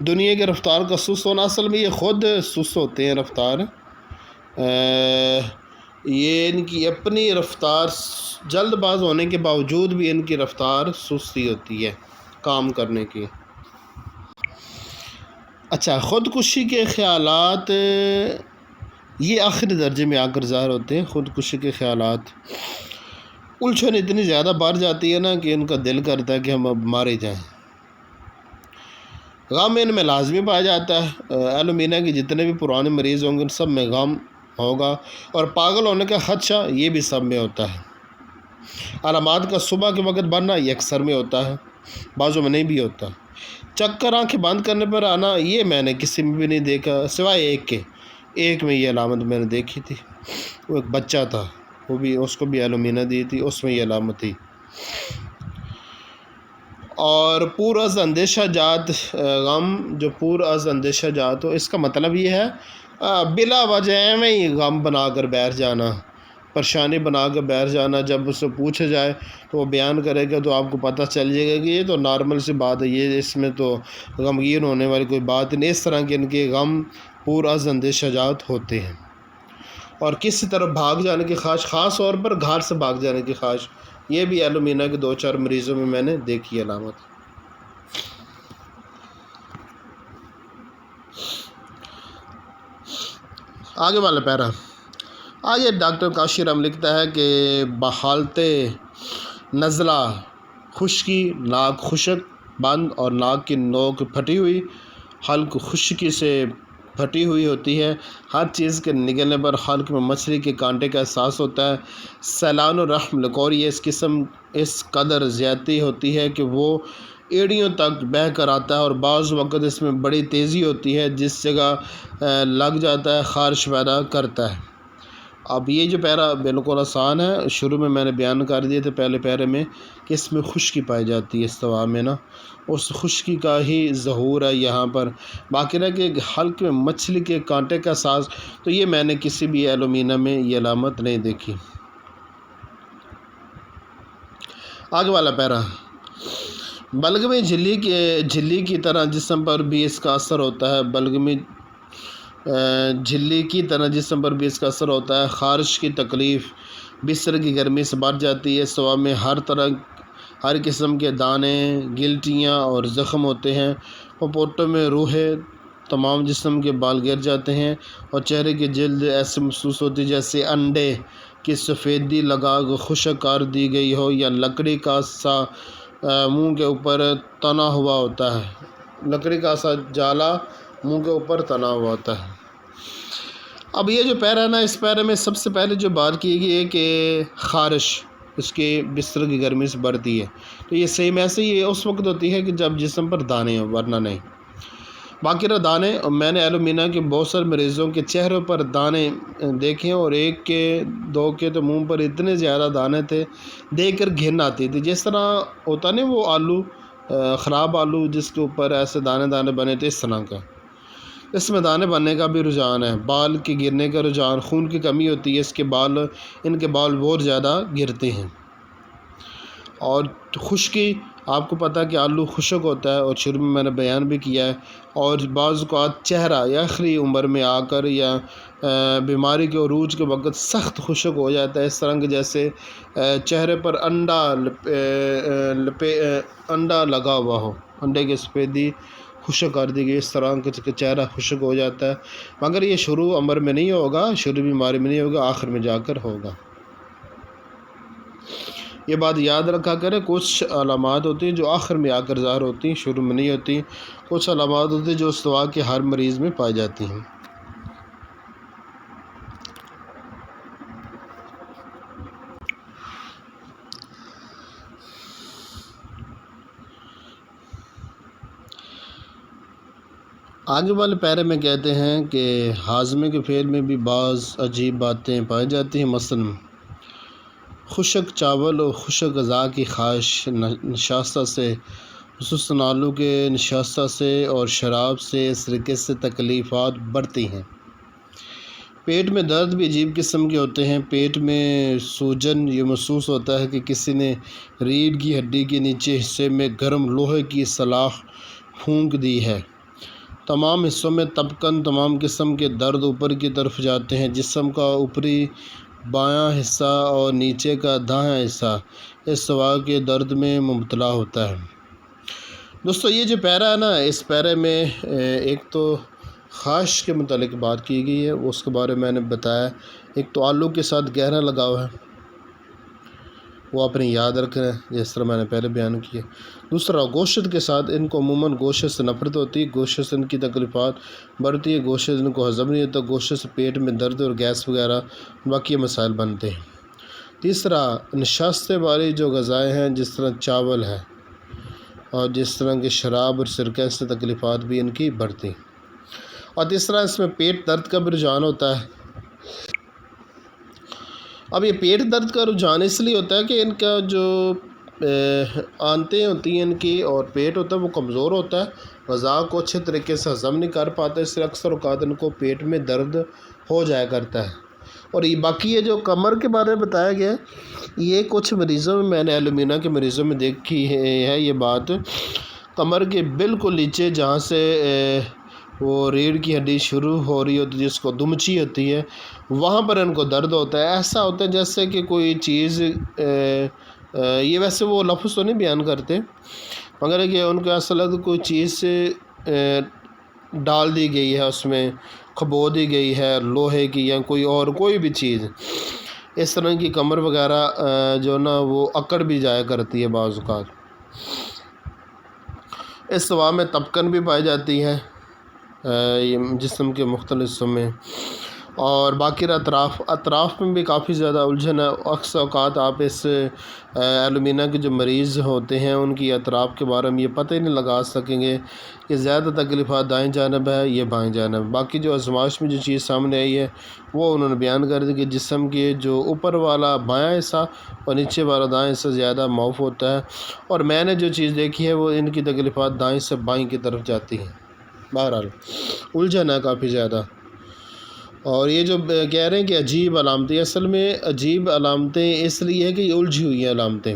دنیا کی رفتار کا سست ہونا، اصل میں یہ خود سست ہوتے ہیں رفتار، یہ ان کی اپنی رفتار جلد باز ہونے کے باوجود بھی ان کی رفتار سستی ہوتی ہے کام کرنے کی۔ اچھا، خودکشی کے خیالات یہ آخری درجے میں آ کر ظاہر ہوتے ہیں۔ خودکشی کے خیالات الجھن اتنی زیادہ بڑھ جاتی ہے نا کہ ان کا دل کرتا ہے کہ ہم اب مارے جائیں۔ غم ان میں لازمی پایا جاتا ہے، ایلومینا کے جتنے بھی پرانے مریض ہوں گے ان سب میں غم ہوگا، اور پاگل ہونے کا خدشہ یہ بھی سب میں ہوتا ہے۔ علامات کا صبح کے وقت بڑھنا یہ اکثر میں ہوتا ہے، بعضوں میں نہیں بھی ہوتا۔ چکر آنکھیں بند کرنے پر آنا یہ میں نے کسی میں بھی نہیں دیکھا سوائے ایک میں یہ علامت میں نے دیکھی تھی، وہ ایک بچہ تھا، وہ بھی اس کو بھی ایلومینا دی تھی، اس میں یہ علامت تھی۔ اور پرعز اندیشہ جات، غم جو پرعز اندیشہ جات ہو، اس کا مطلب یہ ہے بلا وجہ میں ہی غم بنا کر بیٹھ جانا، پریشانی بنا کر بیٹھ جانا۔ جب اس سے پوچھا جائے تو وہ بیان کرے گا تو آپ کو پتہ چل جائے گا کہ یہ تو نارمل سی بات ہے، یہ اس میں تو غمگین ہونے والی کوئی بات نہیں۔ اس طرح کے ان کے غم پرعز اندیشہ جات ہوتے ہیں، اور کسی طرف بھاگ جانے کی خواہش، خاص طور پر گھر سے بھاگ جانے کی خواہش، یہ بھی ایلومینا کے 2-4 مریضوں میں نے دیکھی علامت۔ آگے والا پیرا آگے ڈاکٹر کاشی رام لکھتا ہے کہ بحالت نزلہ خشکی، ناک خشک بند اور ناک کی نوک پھٹی ہوئی، حلق خشکی سے پھٹی ہوئی ہوتی ہے، ہر چیز کے نگلنے پر حلق میں مچھلی کے کانٹے کا احساس ہوتا ہے، سیلان الرحم لکوری اس قدر زیادتی ہوتی ہے کہ وہ ایڑیوں تک بہہ کر آتا ہے، اور بعض وقت اس میں بڑی تیزی ہوتی ہے، جس جگہ لگ جاتا ہے خارش پیدا کرتا ہے۔ اب یہ جو پیرا بالکل آسان ہے، شروع میں نے بیان کر دیے تھے پہلے پیرے میں کہ اس میں خشکی پائی جاتی ہے، استوا میں نا اس خشکی کا ہی ظہور ہے یہاں پر۔ باقی رہ کہ حلق میں مچھلی کے کانٹے کا ساز، تو یہ میں نے کسی بھی ایلومینا میں یہ علامت نہیں دیکھی۔ آگے والا پیرا، بلغمی جھلی کی طرح جسم پر بھی اس کا اثر ہوتا ہے، بلغمی جھلی کی طرح جسم پر بھی اس کا اثر ہوتا ہے، خارش کی تکلیف بستر کی گرمی سے بڑھ جاتی ہے، استوا میں ہر قسم کے دانے، گلٹیاں اور زخم ہوتے ہیں، پپوٹوں میں روحیں، تمام جسم کے بال گر جاتے ہیں، اور چہرے کی جلد ایسے محسوس ہوتی ہے جیسے انڈے کی سفیدی لگا خشک کر دی گئی ہو، یا لکڑی کا سا منہ کے اوپر تنا ہوا ہوتا ہے، لکڑی کا سا جالا منہ کے اوپر تنا ہوا ہوتا ہے۔ اب یہ جو پیرا ہے نا، اس پیرے میں سب سے پہلے جو بات کی گئی ہے کہ خارش اس کے بستر کی گرمی سے بڑھتی ہے، تو یہ سیم ایسے ہی اس وقت ہوتی ہے کہ جب جسم پر دانے ہوں، ورنہ نہیں۔ باقی رہا دانے، میں نے ایلومینا کے بہت سارے مریضوں کے چہروں پر دانے دیکھے، اور ایک کے دو کے تو منہ پر اتنے زیادہ دانے تھے، دیکھ کر گھن آتی تھی، جس طرح ہوتا نہیں وہ آلو، خراب آلو جس کے اوپر ایسے دانے دانے بنے تھے، اس طرح کا اس میں دانے بننے کا بھی رجحان ہے، بال کے گرنے کا رجحان، خون کی کمی ہوتی ہے، ان کے بال بہت زیادہ گرتے ہیں۔ اور خشکی، آپ کو پتہ کہ آلو خشک ہوتا ہے، اور شروع میں نے بیان بھی کیا ہے، اور بعض اوقات چہرہ یا آخری عمر میں آ کر یا بیماری کے عروج کے وقت سخت خشک ہو جاتا ہے، اس طرح کے جیسے چہرے پر انڈا لگا ہوا ہو، انڈے کی سفیدی خشک کر دی گئی، اس طرح کا چہرہ خشک ہو جاتا ہے، مگر یہ شروع عمر میں نہیں ہوگا، شروع بیماری میں نہیں ہوگا، آخر میں جا کر ہوگا۔ یہ بات یاد رکھا کریں، کچھ علامات ہوتی ہیں جو آخر میں آ کر ظاہر ہوتی ہیں، شروع میں نہیں ہوتی، کچھ علامات ہوتی ہیں جو استوا کے ہر مریض میں پائی جاتی ہیں۔ آگے والے پیرے میں کہتے ہیں کہ ہاضمے کے فعل میں بھی بعض عجیب باتیں پائی جاتی ہیں، مثلاً خشک چاول اور خشک غذا کی خواہش نشاستہ سے، خصوصاً آلو کے نشاستہ سے اور شراب سے اس طریقے سے تکلیفات بڑھتی ہیں۔ پیٹ میں درد بھی عجیب قسم کے ہوتے ہیں، پیٹ میں سوجن، یہ محسوس ہوتا ہے کہ کسی نے ریڑھ کی ہڈی کے نیچے حصے میں گرم لوہے کی سلاخ پھونک دی ہے۔ تمام حصوں میں تپکن، تمام قسم کے درد اوپر کی طرف جاتے ہیں، جسم کا اوپری بایاں حصہ اور نیچے کا دایاں حصہ اس سوا کے درد میں مبتلا ہوتا ہے۔ دوستو یہ جو پیرا ہے نا، اس پیرے میں ایک تو خواہش کے متعلق بات کی گئی ہے، اس کے بارے میں نے بتایا، ایک تو آلو کے ساتھ گہرا لگاؤ ہے، وہ اپنی یاد رکھیں جس طرح میں نے پہلے بیان کیا۔ دوسرا گوشت کے ساتھ، ان کو عموماً گوشت سے نفرت ہوتی ہے، گوشت سے ان کی تکلیفات بڑھتی ہے، گوشت ان کو ہضم نہیں ہوتا، گوشت سے پیٹ میں درد اور گیس وغیرہ باقی مسائل بنتے ہیں۔ تیسرا نشاستیں والی جو غذائیں ہیں جس طرح چاول ہے اور جس طرح کی شراب اور سرکہ سے تکلیفات بھی ان کی بڑھتی ہیں۔ اور تیسرا اس میں پیٹ درد کا بھی رجحان ہوتا ہے۔ اب یہ پیٹ درد کا رجحان اس لیے ہوتا ہے کہ ان کا جو آنتیں ہوتی ہیں ان کی اور پیٹ ہوتا ہے وہ کمزور ہوتا ہے، غذا کو اچھے طریقے سے ہضم نہیں کر پاتا، اس لیے اکثر اوقات ان کو پیٹ میں درد ہو جایا کرتا ہے۔ اور یہ باقی یہ جو کمر کے بارے میں بتایا گیا ہے، یہ کچھ مریضوں میں نے ایلومینا کے مریضوں میں دیکھی ہے یہ بات، کمر کے بالکل نیچے جہاں سے وہ ریڑھ کی ہڈی شروع ہو رہی ہوتی ہے، جس کو دمچی ہوتی ہے، وہاں پر ان کو درد ہوتا ہے، ایسا ہوتا ہے جیسے کہ کوئی چیز، یہ ویسے وہ لفظ تو نہیں بیان کرتے مگر کہ ان کے اصل کوئی چیز سے ڈال دی گئی ہے، اس میں کھبو دی گئی ہے لوہے کی یا کوئی اور کوئی بھی چیز، اس طرح کی کمر وغیرہ جو نا وہ اکڑ بھی جایا کرتی ہے بعض اوقات۔ اس دوا میں تپکن بھی پائی جاتی ہے جسم کے مختلف حصوں میں، اور باقی اطراف میں بھی کافی زیادہ الجھن ہے۔ اکثر اوقات آپ اس ایلومینا کے جو مریض ہوتے ہیں ان کی اطراف کے بارے میں یہ پتہ ہی نہیں لگا سکیں گے کہ زیادہ تکلیفات دائیں جانب ہے یہ بائیں جانب۔ باقی جو آزمائش میں جو چیز سامنے آئی ہے وہ انہوں نے بیان کر دی کہ جسم کے جو اوپر والا بایاں حصہ اور نیچے والا دائیں حصہ زیادہ معاف ہوتا ہے، اور میں نے جو چیز دیکھی ہے وہ ان کی تکلیفات دائیں سے بائیں کی طرف جاتی ہیں۔ بہرحال الجھن ہے کافی زیادہ۔ اور یہ جو کہہ رہے ہیں کہ عجیب علامتیں، اصل میں عجیب علامتیں اس لیے ہے کہ یہ الجھی ہوئی ہیں علامتیں،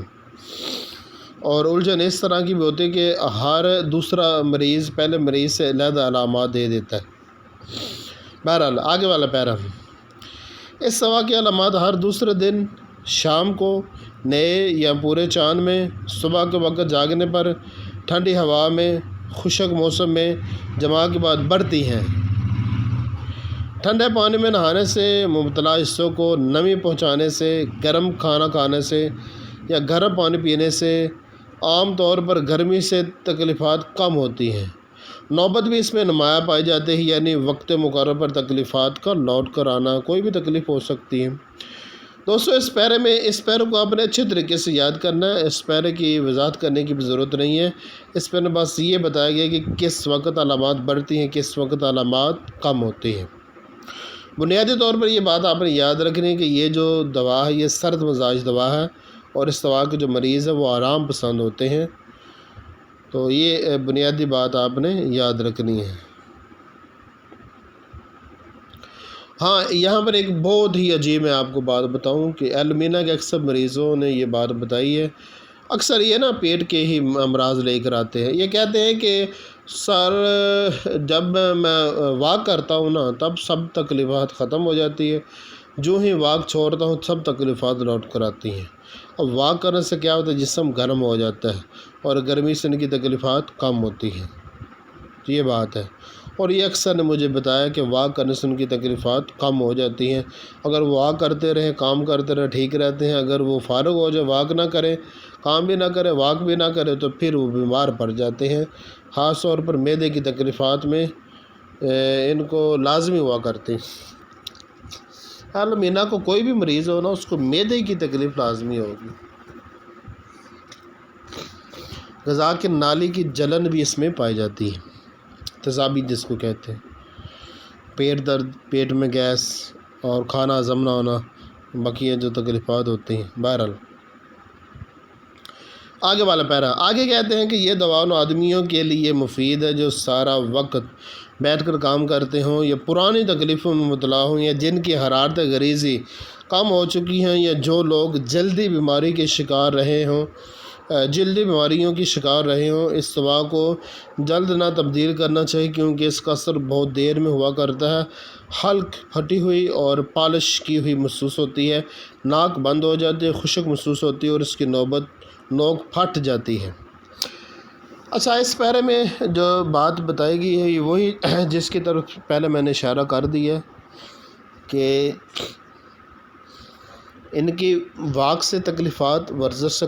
اور الجھن اس طرح کی بھی ہوتی ہے کہ ہر دوسرا مریض پہلے مریض سے علیحدہ علامات دے دیتا ہے۔ بہرحال آگے والا پیرا، اس دوا کی علامات ہر دوسرے دن شام کو نئے یا پورے چاند میں، صبح کے وقت جاگنے پر، ٹھنڈی ہوا میں، خشک موسم میں جماع کے بعد بڑھتی ہیں۔ ٹھنڈے پانی میں نہانے سے، مبتلا حصوں کو نمی پہنچانے سے، گرم کھانا کھانے سے یا گرم پانی پینے سے عام طور پر گرمی سے تکلیفات کم ہوتی ہیں۔ نوبت بھی اس میں نمایاں پائی جاتی ہے، یعنی وقت مقرر پر تکلیفات کا لوٹ کر آنا، کوئی بھی تکلیف ہو سکتی ہے۔ دوستو اس پیرے کو آپ نے اچھے طریقے سے یاد کرنا ہے، اس پیرے کی وضاحت کرنے کی بھی ضرورت نہیں ہے۔ اس پیرے میں بس یہ بتایا گیا کہ کس وقت علامات بڑھتی ہیں، کس وقت علامات کم ہوتی ہیں۔ بنیادی طور پر یہ بات آپ نے یاد رکھنی ہے کہ یہ جو دوا ہے یہ سرد مزاج دوا ہے، اور اس دوا کے جو مریض ہے وہ آرام پسند ہوتے ہیں، تو یہ بنیادی بات آپ نے یاد رکھنی ہے۔ ہاں یہاں پر ایک بہت ہی عجیب میں آپ کو بات بتاؤں کہ ایلومینا کے اکثر مریضوں نے یہ بات بتائی ہے، اکثر یہ نا پیٹ کے ہی امراض لے کر آتے ہیں۔ یہ کہتے ہیں کہ سر جب میں واک کرتا ہوں نا تب سب تکلیفات ختم ہو جاتی ہے، جو ہی واک چھوڑتا ہوں سب تکلیفات لوٹ کر آتی ہیں۔ اب واک کرنے سے کیا ہوتا ہے، جسم گرم ہو جاتا ہے اور گرمی سے ان کی تکلیفات کم ہوتی ہیں، یہ بات ہے۔ اور یہ اکثر نے مجھے بتایا کہ واک کرنے سے ان کی تکلیفات کم ہو جاتی ہیں۔ اگر وہ واک کرتے رہیں، کام کرتے رہیں، ٹھیک رہتے ہیں۔ اگر وہ فارغ ہو جائے، واک نہ کرے، کام بھی نہ کرے، واک بھی نہ کرے، تو پھر وہ بیمار پڑ جاتے ہیں۔ خاص طور پر معدے کی تکلیفات میں ان کو لازمی ہوا کرتی ہیں۔ ایلومینا کو کوئی بھی مریض ہو نا اس کو معدے کی تکلیف لازمی ہوگی۔ غذا کی نالی کی جلن بھی اس میں پائی جاتی ہے، تیزابی جس کو کہتے ہیں، پیٹ درد، پیٹ میں گیس اور کھانا ہضم نہ ہونا، بقیہ جو تکلیفات ہوتی ہیں۔ بہرحال آگے والا پیرا، آگے کہتے ہیں کہ یہ دوا ان آدمیوں کے لیے مفید ہے جو سارا وقت بیٹھ کر کام کرتے ہوں، یا پرانی تکلیفوں میں مبتلا ہوں، یا جن کی حرارت غریزی کم ہو چکی ہیں، یا جو لوگ جلدی بیماریوں کے شکار رہے ہوں۔ اس دوا کو جلد نہ تبدیل کرنا چاہیے کیونکہ اس کا اثر بہت دیر میں ہوا کرتا ہے۔ حلق پھٹی ہوئی اور پالش کی ہوئی محسوس ہوتی ہے، ناک بند ہو جاتی ہے، خشک محسوس ہوتی ہے، اور اس کی نوک پھٹ جاتی ہے۔ اچھا اس پیرے میں جو بات بتائی گئی ہے یہ وہی جس کی طرف پہلے میں نے اشارہ کر دیا کہ ان کی واک سے تکلیفات ورزش سے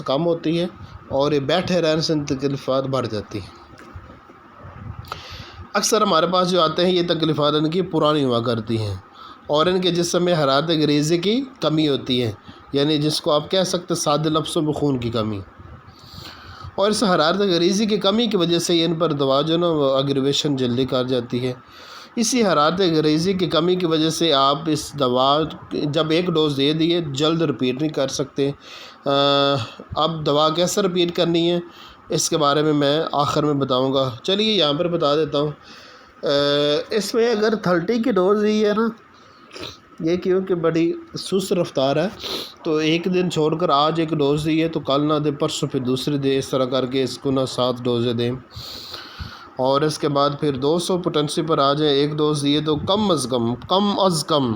کم ہوتی ہے، اور یہ بیٹھے رہنے سے تکلیفات بڑھ جاتی ہیں۔ اکثر ہمارے پاس جو آتے ہیں یہ تکلیفات ان کی پرانی ہوا کرتی ہیں، اور ان کے جسم میں حرارت غریزی کی کمی ہوتی ہے، یعنی جس کو آپ کہہ سکتے سادے لفظوں میں خون کی کمی، اور اس حرارت غریزی کی کمی کی وجہ سے ان پر دوا جو نا وہ اگریویشن جلدی کر جاتی ہے۔ اسی حرارت غریزی کی کمی کی وجہ سے آپ اس دوا جب ایک ڈوز دے دیے جلد رپیٹ نہیں کر سکتے۔ اب دوا کیسے رپیٹ کرنی ہے اس کے بارے میں آخر میں بتاؤں گا، چلیے یہاں پر بتا دیتا ہوں۔ اس میں اگر 30 کی ڈوز دی ہے نا، یہ کیونکہ بڑی سست رفتار ہے تو ایک دن چھوڑ کر آج ایک ڈوز دی ہے تو کل نہ دے، پرسوں پھر دوسری دے، اس طرح کر کے اس کو نہ 7 ڈوزیں دیں، اور اس کے بعد پھر 200 پوٹنسی پر آ جائے، ایک ڈوز دیے تو کم از کم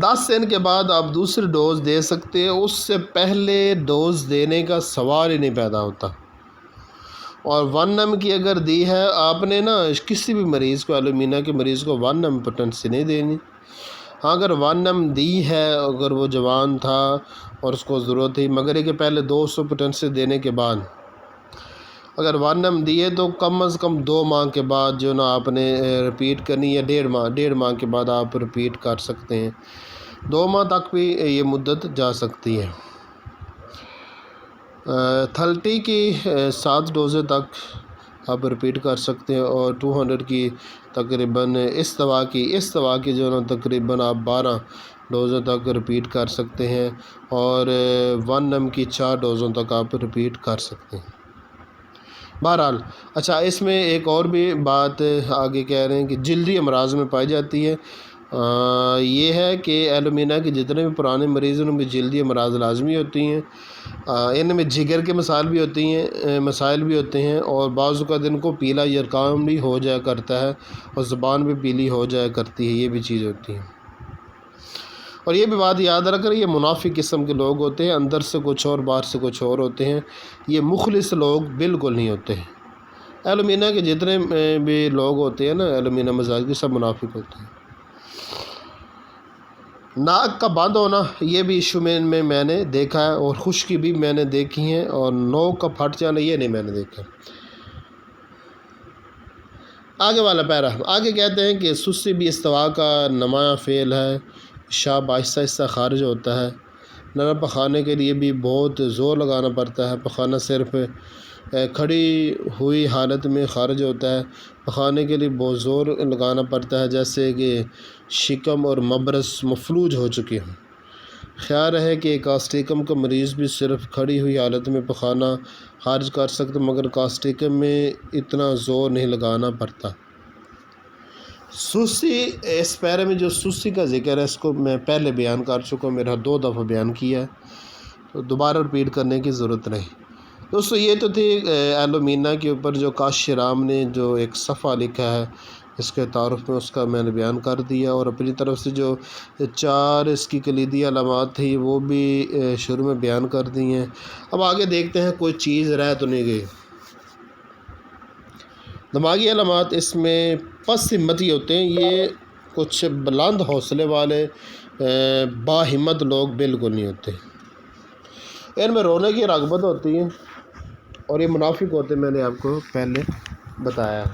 10 دن کے بعد آپ دوسری ڈوز دے سکتے ہیں۔ اس سے پہلے ڈوز دینے کا سوال ہی نہیں پیدا ہوتا۔ اور 1 m کی اگر دی ہے آپ نے نا، کسی بھی مریض کو، ایلومینا کے مریض کو 1 m پوٹنسی نہیں دینی۔ ہاں اگر 1 دی ہے، اگر وہ جوان تھا اور اس کو ضرورت تھی، مگر یہ کہ پہلے 200 پوٹینسی دینے کے بعد اگر 1 دی ہے تو کم از کم 2 ماہ کے بعد جو نا آپ نے رپیٹ کرنی ہے، 1.5 ماہ کے بعد آپ رپیٹ کر سکتے ہیں۔ 2 ماہ تک بھی یہ مدت جا سکتی ہے۔ 30 کی 7 ڈوزیں تک آپ رپیٹ کر سکتے ہیں، اور 200 کی تقریباً اس دوا کی جو نا تقریباً آپ 12 ڈوزوں تک رپیٹ کر سکتے ہیں، اور 1 کی 4 ڈوزوں تک آپ رپیٹ کر سکتے ہیں۔ بہرحال اچھا، اس میں ایک اور بھی بات آگے کہہ رہے ہیں کہ جلدی امراض میں پائی جاتی ہے۔ یہ ہے کہ ایلومینا کے جتنے بھی پرانے مریض ہیں ان میں جلدی امراض لازمی ہوتی ہیں۔ ان میں جگر کے مسائل بھی ہوتے ہیں، اور بعض اوقات ان کو پیلا یرقان بھی ہو جایا کرتا ہے، اور زبان بھی پیلی ہو جایا کرتی ہے، یہ بھی چیز ہوتی ہے۔ اور یہ بھی بات یاد رکھ رہے، یہ منافق قسم کے لوگ ہوتے ہیں، اندر سے کچھ اور باہر سے کچھ اور ہوتے ہیں، یہ مخلص لوگ بالکل نہیں ہوتے ہیں۔ ایلومینا کے جتنے بھی لوگ ہوتے ہیں نا، ایلومینا مزاج کے، سب منافق ہوتے ہیں۔ ناک کا بند ہونا، یہ بھی ایشو میں نے دیکھا ہے، اور خشکی بھی میں نے دیکھی ہیں، اور نوک کا پھٹ جانا یہ نہیں میں نے دیکھا۔ آگے والا پیرا آگے کہتے ہیں کہ سستی بھی استوا کا نمایاں فعل ہے، پیشاب آہستہ آہستہ خارج ہوتا ہے۔ نرم پخانے کے لیے بھی بہت زور لگانا پڑتا ہے، پخانا صرف کھڑی ہوئی حالت میں خارج ہوتا ہے، پخانے کے لیے بہت زور لگانا پڑتا ہے، جیسے کہ شکم اور مبرص مفلوج ہو چکے ہوں۔ خیال رہے کہ کاسٹیکم کا مریض بھی صرف کھڑی ہوئی حالت میں پخانہ خارج کر سکتا، مگر کاسٹیکم میں اتنا زور نہیں لگانا پڑتا۔ سستی، اس پیرے میں جو سستی کا ذکر ہے اس کو میں پہلے بیان کر چکا ہوں، میرا 2 دفعہ بیان کیا ہے، تو دوبارہ رپیٹ کرنے کی ضرورت نہیں۔ دوستو یہ تو تھی ایلومینا کے اوپر جو کاشی رام نے جو ایک صفحہ لکھا ہے اس کے تعارف میں، اس کا میں نے بیان کر دیا، اور اپنی طرف سے جو 4 اس کی کلیدی علامات تھی وہ بھی شروع میں بیان کر دی ہیں۔ اب آگے دیکھتے ہیں کوئی چیز رہ تو نہیں گئی۔ دماغی علامات اس میں پس ہمتی ہوتے ہیں، یہ کچھ بلند حوصلے والے باہمت لوگ بالکل نہیں ہوتے، ان میں رونے کی رغبت ہوتی ہے، اور یہ منافق ہوتے ہیں، میں نے آپ کو پہلے بتایا۔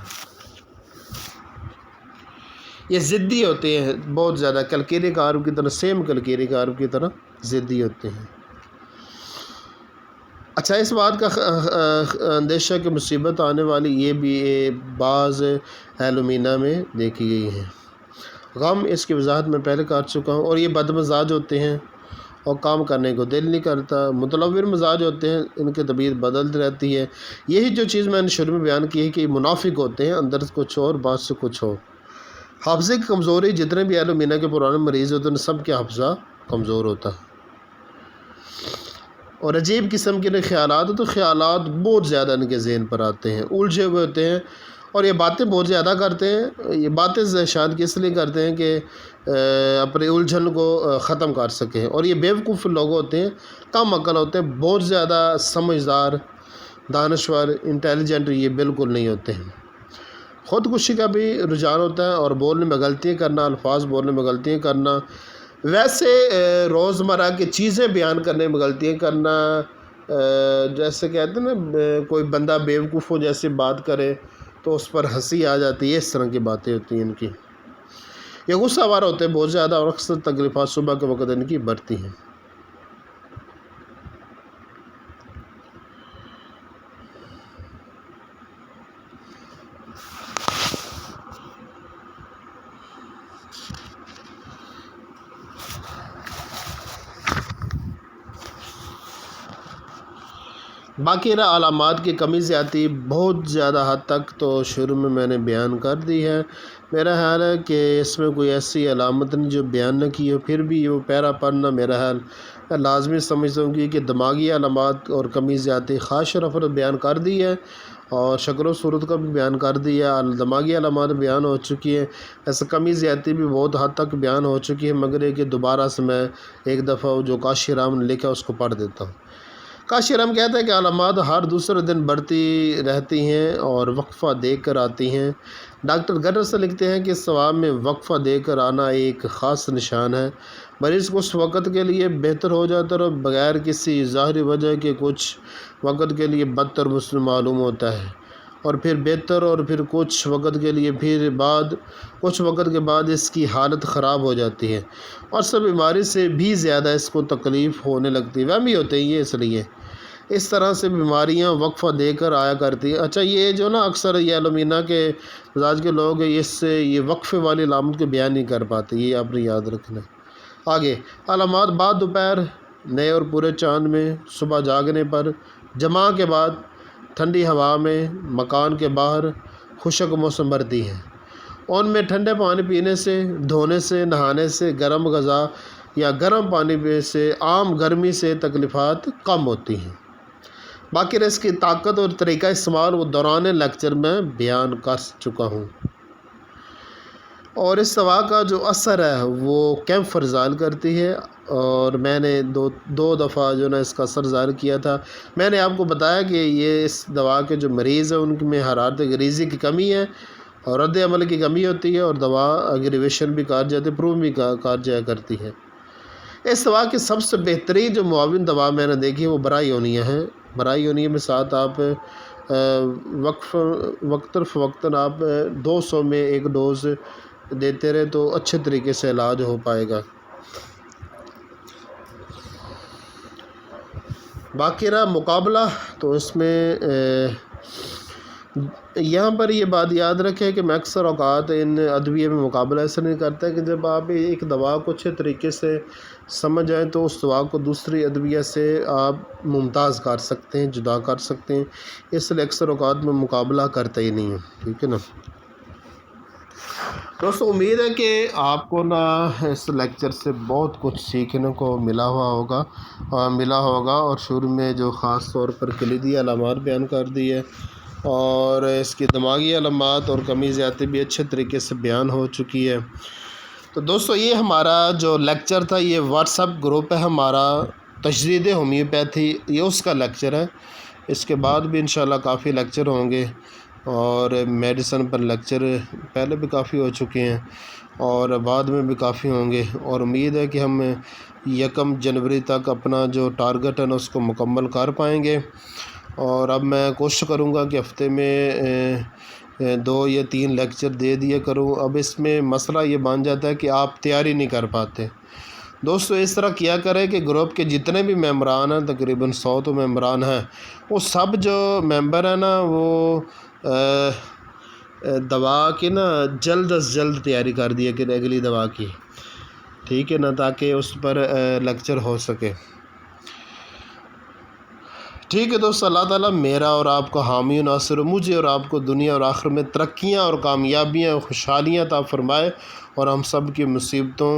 یہ ضدی ہوتے ہیں بہت زیادہ، کلکیری کارب کی طرح، سیم کلکیری کارب کی طرح ضدی ہوتے ہیں۔ اچھا، اس بات کا اندیشہ کہ مصیبت آنے والی، یہ بھی بعض ایلومینا میں دیکھی گئی ہے۔ غم، اس کی وضاحت میں پہلے کر چکا ہوں، اور یہ بدمزاج ہوتے ہیں اور کام کرنے کو دل نہیں کرتا، متلور مزاج ہوتے ہیں، ان کی طبیعت بدلتی رہتی ہے۔ یہی جو چیز میں نے شروع میں بیان کی ہے کہ یہ منافق ہوتے ہیں، اندر سے کچھ اور باہر سے کچھ اور۔ حافظے کی کمزوری، جتنے بھی ایلومینا کے پرانے مریض ہوتے ہیں سب کے حافظہ کمزور ہوتا ہے، اور عجیب قسم کے خیالات، تو خیالات بہت زیادہ ان کے ذہن پر آتے ہیں، الجھے ہوئے ہوتے ہیں، اور یہ باتیں بہت زیادہ کرتے ہیں۔ یہ باتیں شاید کس لیے کرتے ہیں کہ اپنے الجھن کو ختم کر سکیں، اور یہ بیوقوف لوگ ہوتے ہیں، کم عقل ہوتے ہیں، بہت زیادہ سمجھدار، دانشور، انٹیلیجنٹ یہ بالکل نہیں ہوتے ہیں۔ خودکشی کا بھی رجحان ہوتا ہے، اور بولنے میں غلطیاں کرنا، الفاظ بولنے میں غلطیاں کرنا، ویسے روزمرہ کی چیزیں بیان کرنے میں غلطیاں کرنا، جیسے کہتے ہیں نا کوئی بندہ بیوقوف ہو جیسے بات کرے تو اس پر ہنسی آ جاتی ہے، اس طرح کی باتیں ہوتی ہیں ان کی۔ یہ غصہ آور ہوتے ہیں بہت زیادہ، اور اکثر تکلیفات صبح کے وقت ان کی بڑھتی ہیں۔ باقی علامات کی کمی زیادتی بہت زیادہ حد تک تو شروع میں نے بیان کر دی ہے۔ میرا خیال ہے کہ اس میں کوئی ایسی علامت نہیں جو بیان نہ کی ہو، پھر بھی وہ پیرا پڑھنا میرا خیال لازمی سمجھتا ہوں، کہ دماغی علامات اور کمی زیادتی خاص رفت بیان کر دی ہے، اور شکل و صورت کا بھی بیان کر دیا، دماغی علامات بیان ہو چکی ہیں، ایسا کمی زیادتی بھی بہت حد تک بیان ہو چکی ہے، مگر یہ کہ دوبارہ سے میں ایک دفعہ جو کاشی رام نے لکھا اس کو پڑھ دیتا ہوں۔ کاشرم کہتے ہیں کہ علامات ہر دوسرے دن بڑھتی رہتی ہیں اور وقفہ دے کر آتی ہیں۔ ڈاکٹر گرر سے لکھتے ہیں کہ ثواب میں وقفہ دے کر آنا ایک خاص نشان ہے۔ مریض کچھ وقت کے لیے بہتر ہو جاتا ہے اور بغیر کسی ظاہری وجہ کے کچھ وقت کے لیے بدتر معلوم ہوتا ہے، اور پھر بہتر، اور پھر کچھ وقت کے لیے کچھ وقت کے بعد اس کی حالت خراب ہو جاتی ہے اور سب بیماری سے بھی زیادہ اس کو تکلیف ہونے لگتی ہے۔ وہمی ہوتے ہیں یہ، اس لیے اس طرح سے بیماریاں وقفہ دے کر آیا کرتی ہیں۔ اچھا، یہ جو نا اکثر یہ ایلومینا کے مزاج کے لوگ ہیں، یہ وقفے والی علامت کو بیان نہیں کر پاتے، یہ آپ نے یاد رکھنا۔ آگے علامات: بعد دوپہر نئے اور پورے چاند میں، صبح جاگنے پر، جمعہ کے بعد، ٹھنڈی ہوا میں، مکان کے باہر، خشک موسم بھرتی ہے۔ ان میں ٹھنڈے پانی پینے سے، دھونے سے، نہانے سے، گرم غذا یا گرم پانی سے عام گرمی سے تکلیفات کم ہوتی ہیں۔ باقی اس کی طاقت اور طریقہ استعمال وہ دوران لیکچر میں بیان کر چکا ہوں۔ اور اس دوا کا جو اثر ہے وہ کیمفر ظاہر کرتی ہے، اور میں نے دو دفعہ جو نا اس کا اثر ظاہر کیا تھا۔ میں نے آپ کو بتایا کہ یہ اس دوا کے جو مریض ہیں ان میں حرارت غریزی کی کمی ہے اور رد عمل کی کمی ہوتی ہے، اور دوا اگریویشن بھی کہا جاتی ہے، پروو بھی کہا جایا کرتی ہے۔ اس دوا کی سب سے بہترین جو معاون دوا میں نے دیکھی وہ برائیونیا ہے۔ برائیونیا میں ساتھ آپ وقتاً آپ 200 میں ایک ڈوز دیتے رہے تو اچھے طریقے سے علاج ہو پائے گا۔ باقی رہا مقابلہ، تو اس میں یہاں پر یہ بات یاد رکھیں کہ میں اکثر اوقات ان ادویے میں مقابلہ ایسا نہیں کرتا کہ جب آپ ایک دوا کو اچھے طریقے سے سمجھ جائیں تو اس دوا کو دوسری ادویہ سے آپ ممتاز کر سکتے ہیں، جدا کر سکتے ہیں، اس لیے اکثر اوقات میں مقابلہ کرتا ہی نہیں ہوں، ٹھیک ہے نا۔ دوستو، امید ہے کہ آپ کو نا اس لیکچر سے بہت کچھ سیکھنے کو ملا ہوگا، اور شروع میں جو خاص طور پر کلیدی علامات بیان کر دی ہے اور اس کی دماغی علامات اور کمی زیادتی بھی اچھے طریقے سے بیان ہو چکی ہے۔ تو دوستو، یہ ہمارا جو لیکچر تھا یہ واٹس ایپ گروپ ہے ہمارا، تجدید ہومیوپیتھی، یہ اس کا لیکچر ہے۔ اس کے بعد بھی انشاءاللہ کافی لیکچر ہوں گے، اور میڈیسن پر لیکچر پہلے بھی کافی ہو چکے ہیں اور بعد میں بھی کافی ہوں گے، اور امید ہے کہ ہم 1 جنوری تک اپنا جو ٹارگٹ ہے نا اس کو مکمل کر پائیں گے۔ اور اب میں کوشش کروں گا کہ ہفتے میں 2 یا 3 لیکچر دے دیا کروں۔ اب اس میں مسئلہ یہ بن جاتا ہے کہ آپ تیاری نہیں کر پاتے۔ دوستو، اس طرح کیا کریں کہ گروپ کے جتنے بھی ممبران ہیں، تقریباً 100 تو ممبران ہیں، وہ سب جو ممبر ہیں نا وہ دوا کی نا جلد از جلد تیاری کر دیا کہ اگلی دوا کی، ٹھیک ہے نا، تاکہ اس پر لیکچر ہو سکے۔ ٹھیک ہے دوستو، اللہ تعالیٰ میرا اور آپ کو حامی و ناصر، مجھے اور آپ کو دنیا اور آخرت میں ترقیاں اور کامیابیاں اور خوشحالیاں عطا فرمائے، اور ہم سب کی مصیبتوں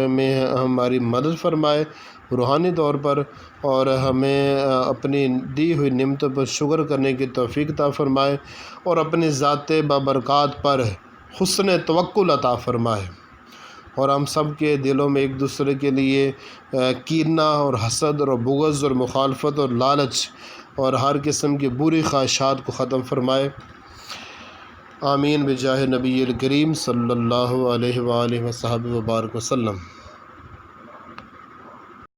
میں ہماری مدد فرمائے روحانی طور پر، اور ہمیں اپنی دی ہوئی نعمتوں پر شکر کرنے کی توفیق عطا فرمائے، اور اپنی ذات بابرکات پر حسن توکل عطا فرمائے، اور ہم سب کے دلوں میں ایک دوسرے کے لیے کینہ اور حسد اور بغض اور مخالفت اور لالچ اور ہر قسم کی بری خواہشات کو ختم فرمائے۔ آمین بجاہ نبی الکریم صلی اللہ علیہ وآلہ وصحبہ وبارک وسلم۔